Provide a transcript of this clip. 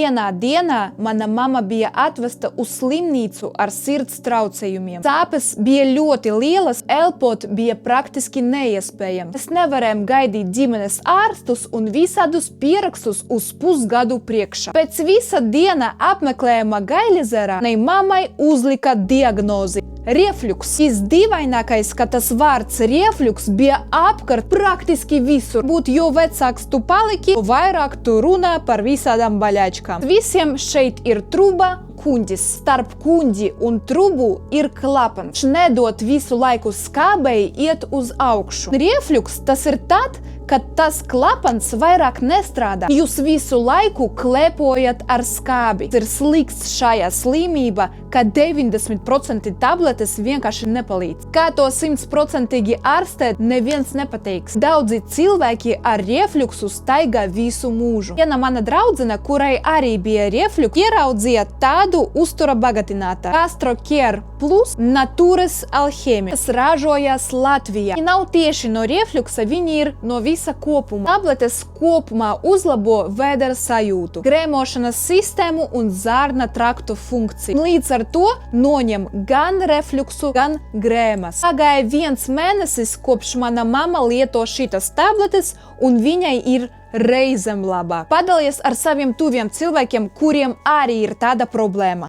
Vienā dienā mana mama bija atvesta uz slimnīcu ar sirds traucējumiem. Sāpes bija ļoti lielas, elpot bija praktiski neiespējams. Mēs nevarējām gaidīt ģimenes ārstus un visādus pierakstus uz pusgadu priekšā. Pēc visa diena apmeklējuma Gailizerā manai mammai uzlika diagnozi – riefļuks. Visdīvainākais, ka tas vārds riefļuks bija apkārt praktiski visur. Būt jo vecāks tu paliki, jo vairāk tu runā par visādām baļačkām. Visiem šeit ir truba, kuņģis. Starp kuņģi un trubu ir klapans. Nedot visu laiku skābei iet uz augšu. Riefļuks tas ir tad, kad tas klapans vairāk nestrādā. Jūs visu laiku klepojat ar skābi. Ir slikts šajā slimība, ka 90% tabletes vienkārši nepalīdz. Kā to 100% ārstēt, neviens nepateiks. Daudzi cilvēki ar riefļuksu staigā visu mūžu. Viena mana draudzene, kurai arī bija riefļuks, ieraudzīja tādu uztura bagātinātāju GastroCare Plus Natūras alhēmija, kas ražojas Latvijā. Viņi nav tieši no riefļuksa, viņi ir no visa kopuma. Tabletes kopumā uzlabo vēdera sajūtu, grēmošanas sistēmu un zārna traktu funkciju. Līdz ar to noņem gan refluksu, gan grēmas. Pagāja 1 mēnesis, kopš mana mama lieto šitas tabletes, un viņai ir reizēm labāk. Padalies ar saviem tuviem cilvēkiem, kuriem arī ir tāda problēma.